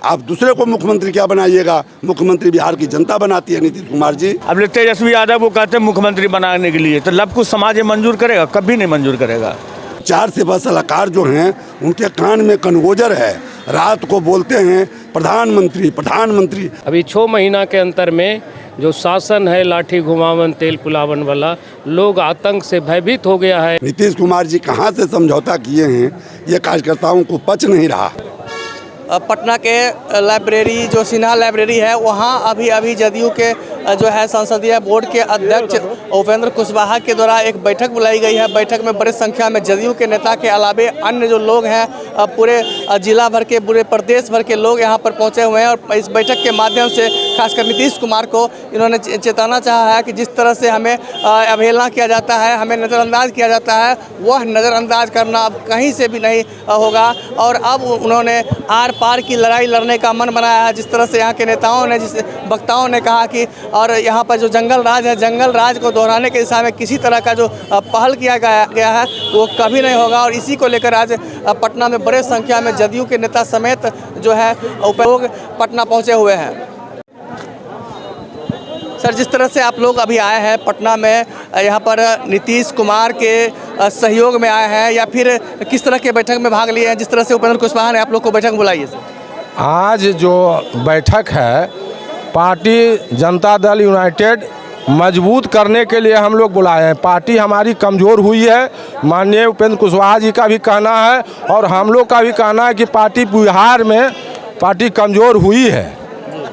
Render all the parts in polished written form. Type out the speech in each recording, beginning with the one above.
आप दूसरे को मुख्यमंत्री क्या बनाइएगा? मुख्यमंत्री बिहार की जनता बनाती है नीतीश कुमार जी। अब तेजस्वी यादव को कहते हैं मुख्यमंत्री बनाने के लिए, तो लब कुछ समाज मंजूर करेगा? कभी नहीं मंजूर करेगा। 4 से बस सलाहकार जो हैं उनके कान में कनगोजर है, रात को बोलते हैं प्रधानमंत्री प्रधानमंत्री। अभी 6 महीना के अंतर में जो शासन है लाठी घुमावन तेल पुलावन वाला, लोग आतंक से भयभीत हो गया है। नीतीश कुमार जी कहाँ से समझौता किए हैं ये कार्यकर्ताओं को पच नहीं रहा। पटना के लाइब्रेरी जो सिन्हा लाइब्रेरी है वहाँ अभी जदयू के जो है संसदीय बोर्ड के अध्यक्ष उपेंद्र कुशवाहा के द्वारा एक बैठक बुलाई गई है। बैठक में बड़ी संख्या में जदयू के नेता के अलावे अन्य जो लोग हैं पूरे जिला भर के पूरे प्रदेश भर के लोग यहाँ पर पहुँचे हुए हैं। और इस बैठक के माध्यम से खासकर नीतीश कुमार को इन्होंने चेताना चाहा है कि जिस तरह से हमें अवहेलना किया जाता है, हमें नज़रअंदाज किया जाता है, वह नज़रअंदाज करना अब कहीं से भी नहीं होगा। और अब उन्होंने आर पार की लड़ाई लड़ने का मन बनाया है। जिस तरह से यहाँ के नेताओं ने, जिस वक्ताओं ने कहा कि और यहाँ पर जो जंगल राज है, जंगल राज को दोहराने के दिशा में किसी तरह का जो पहल किया गया है वो कभी नहीं होगा। और इसी को लेकर आज पटना में बड़े संख्या में जदयू के नेता समेत जो है लोग पटना पहुँचे हुए हैं। सर, जिस तरह से आप लोग अभी आए हैं पटना में, यहाँ पर नीतीश कुमार के सहयोग में आए हैं या फिर किस तरह के बैठक में भाग लिए हैं? जिस तरह से उपेंद्र कुशवाहा ने आप लोग को बैठक में बुलाई है सर। आज जो बैठक है पार्टी जनता दल यूनाइटेड मजबूत करने के लिए हम लोग बुलाए हैं। पार्टी हमारी कमज़ोर हुई है, माननीय उपेंद्र कुशवाहा जी का भी कहना है और हम लोग का भी कहना है कि पार्टी बिहार में पार्टी कमज़ोर हुई है,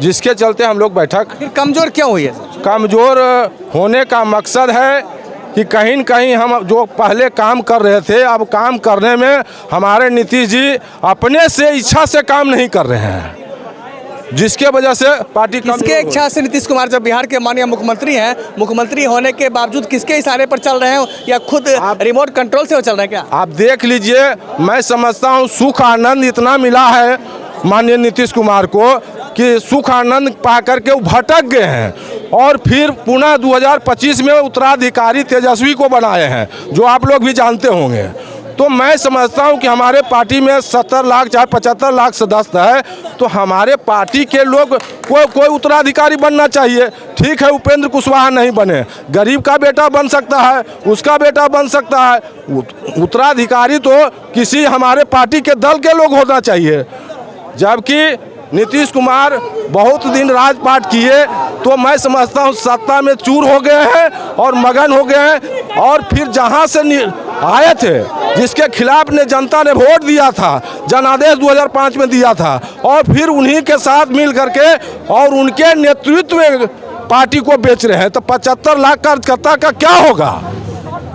जिसके चलते हम लोग बैठक। फिर कमज़ोर क्यों हुई है? कमज़ोर होने का मकसद है कि कहीं न कहीं हम जो पहले काम कर रहे थे, अब काम करने में हमारे नीतीश जी अपने से इच्छा से काम नहीं कर रहे हैं, जिसके वजह से पार्टी किसके इच्छा से नीतीश कुमार जब बिहार के माननीय मुख्यमंत्री हैं, मुख्यमंत्री होने के बावजूद किसके इशारे पर चल रहे हैं या खुद रिमोट कंट्रोल से वो चल रहे हैं क्या? आप देख लीजिए, मैं समझता हूँ सुख आनंद इतना मिला है माननीय नीतीश कुमार को कि सुख आनंद पा करके वो भटक गए हैं और फिर पुनः 2025 में उत्तराधिकारी तेजस्वी को बनाए हैं, जो आप लोग भी जानते होंगे। तो मैं समझता हूं कि हमारे पार्टी में 70 लाख चाहे 75 लाख सदस्य है, तो हमारे पार्टी के लोग कोई उत्तराधिकारी बनना चाहिए। ठीक है, उपेंद्र कुशवाहा नहीं बने, गरीब का बेटा बन सकता है, उसका बेटा बन सकता है। उत्तराधिकारी तो किसी हमारे पार्टी के दल के लोग होना चाहिए। जबकि नीतीश कुमार बहुत दिन राजपाट किए, तो मैं समझता हूँ सत्ता में चूर हो गए हैं और मगन हो गए हैं। और फिर जहाँ से आए थे, जिसके खिलाफ ने जनता ने वोट दिया था, जनादेश 2005 में दिया था, और फिर उन्हीं के साथ मिल करके और उनके नेतृत्व में पार्टी को बेच रहे हैं, तो 75 लाख कार्यकर्ता का क्या होगा?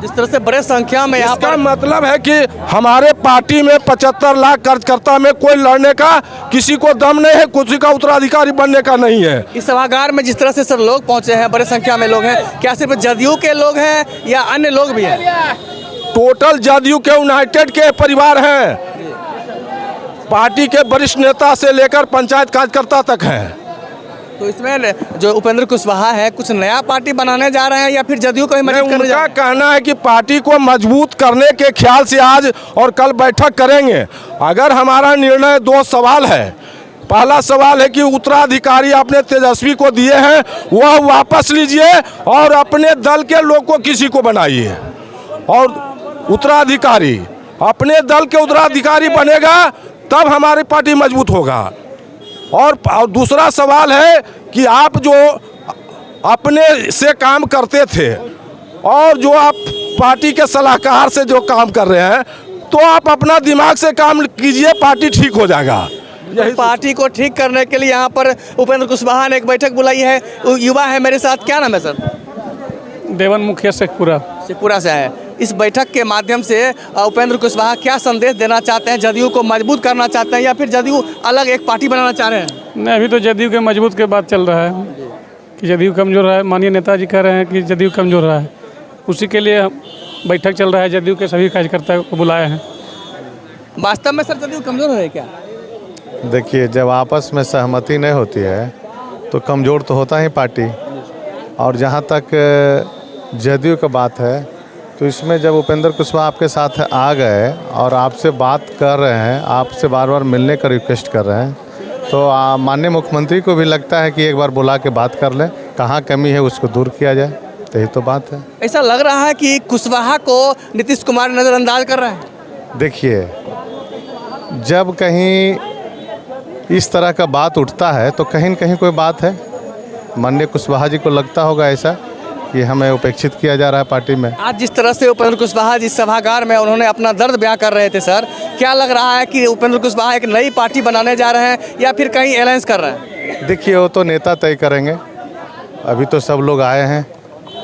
जिस तरह से बड़े संख्या में यहाँ पर मतलब है कि हमारे पार्टी में 75 लाख कार्यकर्ता में कोई लड़ने का किसी को दम नहीं है, किसी का उत्तराधिकारी बनने का नहीं है। इस सभागार में जिस तरह से सर लोग पहुंचे हैं, बड़े संख्या में लोग हैं, क्या सिर्फ जदयू के लोग हैं या अन्य लोग भी हैं? टोटल जदयू के यूनाइटेड के परिवार हैं, पार्टी के वरिष्ठ नेता से लेकर पंचायत कार्यकर्ता तक हैं। तो इसमें जो उपेंद्र कुशवाहा है कुछ नया पार्टी बनाने जा रहे हैं या फिर जदयू को ही मजबूत करने जा रहे हैं? उनका कहना है कि पार्टी को मजबूत करने के ख्याल से आज और कल बैठक करेंगे। अगर हमारा निर्णय 2 सवाल है। पहला सवाल है कि उत्तराधिकारी आपने तेजस्वी को दिए हैं, वह वापस लीजिए और अपने दल के लोग को किसी को बनाइए। और उत्तराधिकारी अपने दल के उत्तराधिकारी बनेगा तब हमारी पार्टी मजबूत होगा। और दूसरा सवाल है कि आप जो अपने से काम करते थे और जो आप पार्टी के सलाहकार से जो काम कर रहे हैं, तो आप अपना दिमाग से काम कीजिए, पार्टी ठीक हो जाएगा। यही पार्टी को ठीक करने के लिए यहाँ पर उपेंद्र कुशवाहा ने एक बैठक बुलाई है। युवा है मेरे साथ, क्या नाम है सर? देवन मुखिया शेखपुरा से आए। इस बैठक के माध्यम से उपेंद्र कुशवाहा क्या संदेश देना चाहते हैं? जदयू को मजबूत करना चाहते हैं या फिर जदयू अलग एक पार्टी बनाना चाह रहे हैं? नहीं, अभी तो जदयू के मजबूत के बात चल रहा है कि जदयू कमज़ोर है। माननीय नेताजी कह रहे हैं कि जदयू कमज़ोर रहा है, उसी के लिए बैठक चल रहा है। जदयू के सभी कार्यकर्ता को बुलाए हैं। वास्तव में सर जदयू कमज़ोर है क्या? देखिए, जब आपस में सहमति नहीं होती है तो कमज़ोर तो होता ही पार्टी। और जहाँ तक जदयू का बात है, तो इसमें जब उपेंद्र कुशवाहा आपके साथ आ गए और आपसे बात कर रहे हैं, आपसे बार बार मिलने का रिक्वेस्ट कर रहे हैं, तो माननीय मुख्यमंत्री को भी लगता है कि एक बार बुला के बात कर लें, कहाँ कमी है उसको दूर किया जाए, तो यही तो बात है। ऐसा लग रहा है कि कुशवाहा को नीतीश कुमार नज़रअंदाज कर रहे हैं। देखिए, जब कहीं इस तरह का बात उठता है तो कहीं न कहीं कोई बात है। माननीय कुशवाहा जी को लगता होगा ऐसा कि हमें उपेक्षित किया जा रहा है पार्टी में। आज जिस तरह से उपेंद्र कुशवाहा जिस सभागार में उन्होंने अपना दर्द बयां कर रहे थे सर, क्या लग रहा है कि उपेंद्र कुशवाहा एक नई पार्टी बनाने जा रहे हैं या फिर कहीं अलायंस कर रहे हैं? देखिए, वो तो नेता तय करेंगे। अभी तो सब लोग आए हैं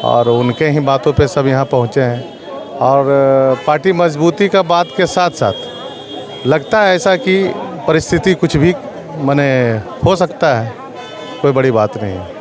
और उनके ही बातों पे सब यहाँ पहुँचे हैं। और पार्टी मजबूती का बात के साथ साथ लगता है ऐसा कि परिस्थिति कुछ भी माने हो सकता है, कोई बड़ी बात नहीं है।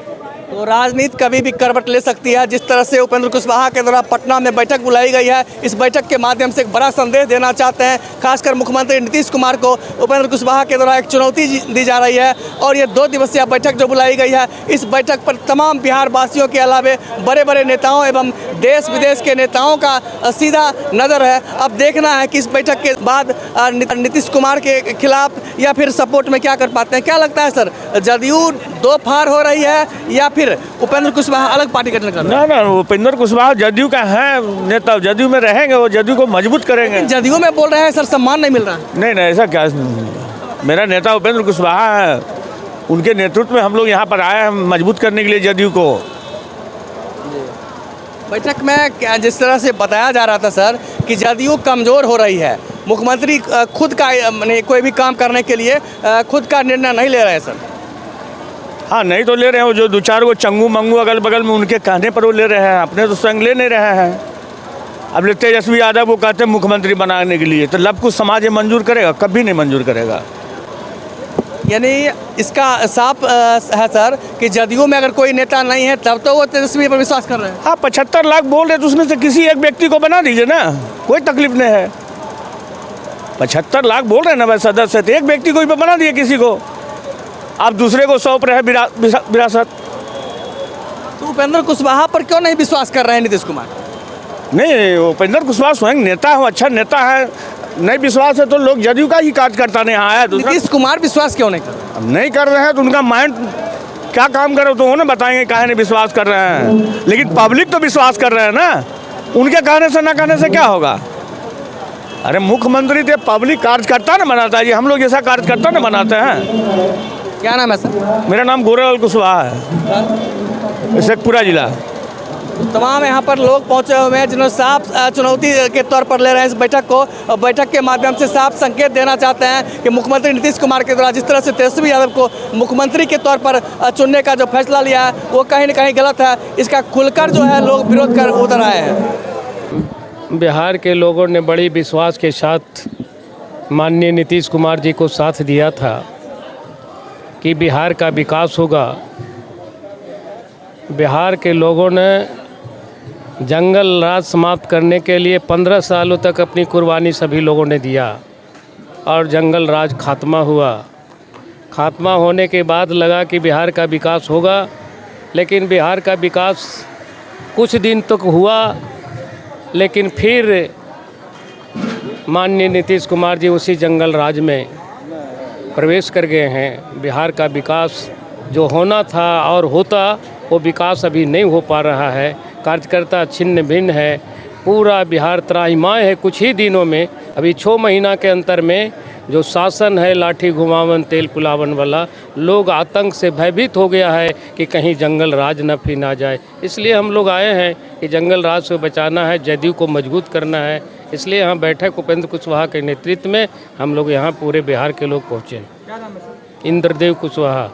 तो राजनीति कभी भी करवट ले सकती है। जिस तरह से उपेंद्र कुशवाहा के द्वारा पटना में बैठक बुलाई गई है, इस बैठक के माध्यम से एक बड़ा संदेश देना चाहते हैं, खासकर मुख्यमंत्री नीतीश कुमार को उपेंद्र कुशवाहा के द्वारा एक चुनौती दी जा रही है। और ये 2 दिवसीय बैठक जो बुलाई गई है, इस बैठक पर तमाम बिहार वासियों के अलावे बड़े बड़े नेताओं एवं देश विदेश के नेताओं का सीधा नज़र है। अब देखना है कि इस बैठक के बाद नीतीश कुमार के खिलाफ या फिर सपोर्ट में क्या कर पाते हैं। क्या लगता है सर, जदयू 2 फाड़ हो रही है या फिर उपेंद्र कुशवाहा अलग पार्टी गठन कर रहे हैं? ना, उपेंद्र कुशवाहा जदयू का है नेता, जदयू में रहेंगे, वो जदयू को मजबूत करेंगे। जदयू में बोल रहे हैं सर सम्मान नहीं मिल रहा है। नहीं, ऐसा क्या, मेरा नेता उपेंद्र कुशवाहा है, उनके नेतृत्व में हम लोग यहाँ पर आए हैं मजबूत करने के लिए जदयू को। बैठक में जिस तरह से बताया जा रहा था सर कि जदयू कमज़ोर हो रही है, मुख्यमंत्री खुद का माने कोई भी काम करने के लिए खुद का निर्णय नहीं ले रहे हैं सर। हाँ, नहीं तो ले रहे हैं, जो 2-4 को चंगू मंगू अगल बगल में उनके कहने पर वो ले रहे हैं, अपने तो स्वयं ले नहीं रहे हैं। अब ले तेजस्वी यादव को कहते हैं मुख्यमंत्री बनाने के लिए, तो लब कुछ समाज मंजूर करेगा? कभी नहीं मंजूर करेगा। यानी इसका साफ है सर कि जदयू में अगर कोई नेता नहीं है तब तो वो तेजस्वी पर विश्वास कर रहे हैं। हाँ, 75 लाख बोल रहे तो उसमें से किसी एक व्यक्ति को बना दीजिए ना, कोई तकलीफ नहीं है। 75 लाख बोल रहे हैं ना भाई सदस्य, तो एक व्यक्ति को भी बना दिए किसी को, आप दूसरे को सौंप रहे हैं विरासत। तो उपेंद्र कुशवाहा पर क्यों नहीं विश्वास कर रहे हैं नीतीश कुमार? नहीं, उपेंद्र कुशवाहा स्वयं नेता है, अच्छा नेता है, नहीं विश्वास है तो लोग जदयू का ही कार्यकर्ता ने यहाँ आया। नीतीश कुमार विश्वास क्यों नहीं कर रहे? अब नहीं कर रहे हैं तो उनका माइंड क्या काम करे तो वो ना बताएंगे काहे नहीं विश्वास कर रहे हैं, लेकिन पब्लिक तो विश्वास कर रहे हैं ना, उनके कहने से ना कहने से क्या होगा। अरे मुख्यमंत्री तो पब्लिक कार्यकर्ता ने बनाता है जी, हम लोग ऐसा कार्यकर्ता ने बनाते हैं। क्या नाम है सर? मेरा नाम गोरेलाल कुशवाहा है, शेखपुरा जिला। तमाम यहाँ पर लोग पहुँचे हुए हैं जिन्होंने साफ चुनौती के तौर पर ले रहे हैं इस बैठक को, और बैठक के माध्यम से साफ संकेत देना चाहते हैं कि मुख्यमंत्री नीतीश कुमार के द्वारा जिस तरह से तेजस्वी यादव को मुख्यमंत्री के तौर पर चुनने का जो फैसला लिया है वो कहीं न कहीं गलत है। इसका खुलकर जो है लोग विरोध कर उतर आए हैं। बिहार के लोगों ने बड़ी विश्वास के साथ माननीय नीतीश कुमार जी को साथ दिया था कि बिहार का विकास होगा। बिहार के लोगों ने जंगल राज समाप्त करने के लिए 15 सालों तक अपनी कुर्बानी सभी लोगों ने दिया और जंगल राज खात्मा हुआ। खात्मा होने के बाद लगा कि बिहार का विकास होगा, लेकिन बिहार का विकास कुछ दिन तक हुआ, लेकिन फिर माननीय नीतीश कुमार जी उसी जंगल राज में प्रवेश कर गए हैं। बिहार का विकास जो होना था और होता वो विकास अभी नहीं हो पा रहा है। कार्यकर्ता छिन्न भिन्न है, पूरा बिहार त्राहिमाम है। कुछ ही दिनों में, अभी 6 महीना के अंतर में जो शासन है लाठी घुमावन तेल पुलावन वाला, लोग आतंक से भयभीत हो गया है कि कहीं जंगल राज न फिर ना जाए। इसलिए हम लोग आए हैं कि जंगल राज को बचाना है, जदयू को मजबूत करना है। इसलिए यहाँ बैठक उपेंद्र कुशवाहा के नेतृत्व में हम लोग यहाँ पूरे बिहार के लोग पहुँचे हैं। इंद्रदेव कुशवाहा,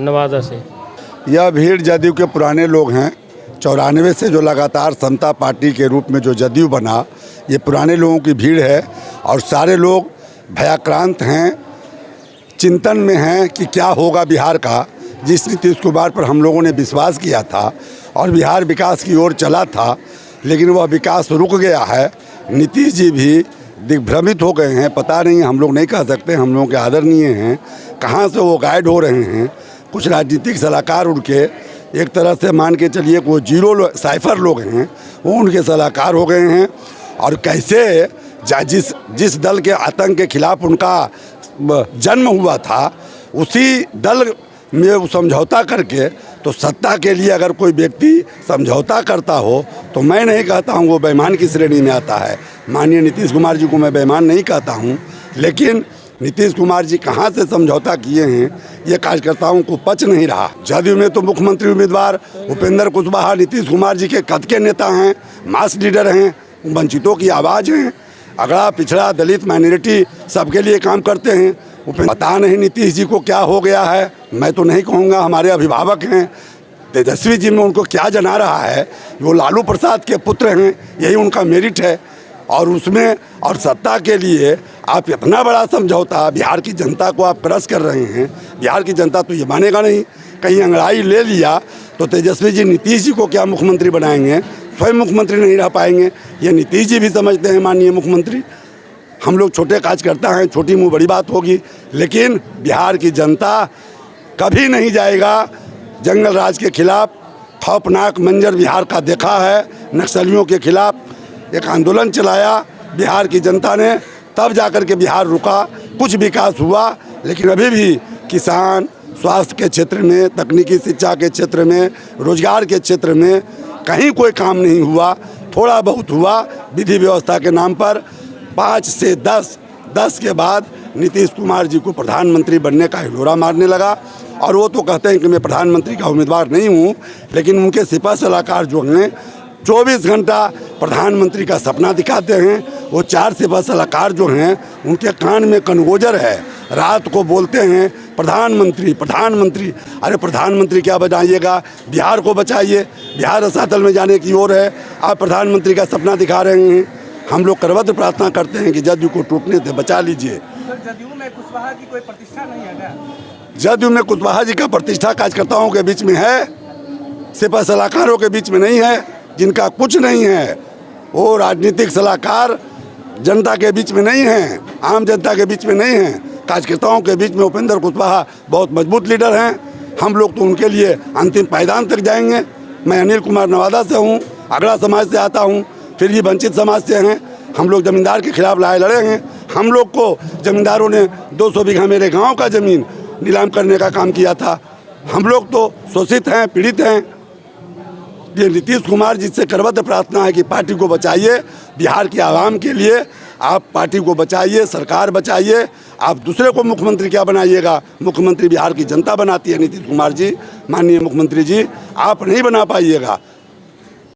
नवादा से। यह भीड़ जदयू के पुराने लोग हैं। 94 से जो लगातार समता पार्टी के रूप में जो जदयू बना, ये पुराने लोगों की भीड़ है और सारे लोग भयाक्रांत हैं, चिंतन में हैं कि क्या होगा बिहार का। जिस नीतीश कुमार पर हम लोगों ने विश्वास किया था और बिहार विकास की ओर चला था, लेकिन वह विकास रुक गया है। नीतीश जी भी दिग्भ्रमित हो गए हैं। पता नहीं, हम लोग नहीं कह सकते, हम लोगों के आदरणीय हैं, कहाँ से वो गाइड हो रहे हैं। कुछ राजनीतिक सलाहकार उनके एक तरह से मान के चलिए वो जीरो साइफर लोग हैं, वो उनके सलाहकार हो गए हैं। और कैसे जिस दल के आतंक के खिलाफ उनका जन्म हुआ था, उसी दल में वो समझौता करके, तो सत्ता के लिए अगर कोई व्यक्ति समझौता करता हो तो मैं नहीं कहता हूँ वो बेईमान की श्रेणी में आता है। माननीय नीतीश कुमार जी को मैं बेईमान नहीं कहता हूँ, लेकिन नीतीश कुमार जी कहाँ से समझौता किए हैं ये कार्यकर्ताओं को पच नहीं रहा। जदयू में तो मुख्यमंत्री उम्मीदवार उपेंद्र कुशवाहा नीतीश कुमार जी के कद के नेता हैं, मास लीडर हैं, वंचितों की आवाज़ हैं, अगड़ा पिछड़ा दलित माइनॉरिटी सबके लिए काम करते हैं। पता नहीं नीतीश जी को क्या हो गया है, मैं तो नहीं कहूँगा, हमारे अभिभावक हैं, तेजस्वी जी में उनको क्या जना रहा है, वो लालू प्रसाद के पुत्र हैं, यही उनका मेरिट है। और उसमें और सत्ता के लिए आप इतना बड़ा समझौता बिहार की जनता को आप क्रश कर रहे हैं। बिहार की जनता तो ये मानेगा नहीं, कहीं अंगड़ाई ले लिया तो तेजस्वी जी नीतीश जी को क्या मुख्यमंत्री बनाएंगे, स्वयं मुख्यमंत्री नहीं रह पाएंगे। ये नीतीश जी भी समझते हैं माननीय मुख्यमंत्री। हम लोग छोटे कार्यकर्ता हैं, छोटी मुँह बड़ी बात होगी, लेकिन बिहार की जनता कभी नहीं जाएगा जंगल राज के खिलाफ। खौफनाक मंजर बिहार का देखा है, नक्सलियों के खिलाफ एक आंदोलन चलाया बिहार की जनता ने, तब जाकर के बिहार रुका, कुछ विकास हुआ। लेकिन अभी भी किसान, स्वास्थ्य के क्षेत्र में, तकनीकी शिक्षा के क्षेत्र में, रोजगार के क्षेत्र में कहीं कोई काम नहीं हुआ। थोड़ा बहुत हुआ विधि व्यवस्था के नाम पर। 5 से 10 के बाद नीतीश कुमार जी को प्रधानमंत्री बनने का हिलोरा मारने लगा। और वो तो कहते हैं कि मैं प्रधानमंत्री का उम्मीदवार नहीं हूँ, लेकिन उनके सिपा सलाहकार जो हैं 24 घंटा प्रधानमंत्री का सपना दिखाते हैं। वो 4 सिपा सलाहकार जो हैं उनके कान में कनगोजर है, रात को बोलते हैं प्रधानमंत्री प्रधानमंत्री। अरे प्रधानमंत्री क्या बनाइएगा, बिहार को बचाइए, बिहार रसातल में जाने की ओर है, आप प्रधानमंत्री का सपना दिखा रहे हैं। हम लोग करवत प्रार्थना करते हैं कि जदयू को टूटने से बचा लीजिए। जदयू में कुशवाहा की कोई प्रतिष्ठा नहीं है ना? जदयू में कुशवाहा जी का प्रतिष्ठा कार्यकर्ताओं के बीच में है, सिपा सलाहकारों के बीच में नहीं है, जिनका कुछ नहीं है। वो राजनीतिक सलाहकार जनता के बीच में नहीं हैं, आम जनता के बीच में नहीं हैं, कार्यकर्ताओं के बीच में उपेंद्र कुशवाहा बहुत मजबूत लीडर हैं। हम लोग तो उनके लिए अंतिम पायदान तक जाएंगे। मैं अनिल कुमार नवादा से हूँ, अगड़ा समाज से आता हूँ, फिर भी वंचित समाज से हैं। हम लोग जमींदार के खिलाफ लड़े हैं। हम लोग को जमींदारों ने 200 बीघा मेरे गाँव का ज़मीन नीलाम करने का काम किया था। हम लोग तो शोषित हैं, पीड़ित हैं। ये नीतीश कुमार जी से करवत प्रार्थना है कि पार्टी को बचाइए, बिहार की आवाम के लिए आप पार्टी को बचाइए, सरकार बचाइए। आप दूसरे को मुख्यमंत्री क्या बनाइएगा, मुख्यमंत्री बिहार की जनता बनाती है। नीतीश कुमार जी, माननीय मुख्यमंत्री जी, आप नहीं बना पाइएगा।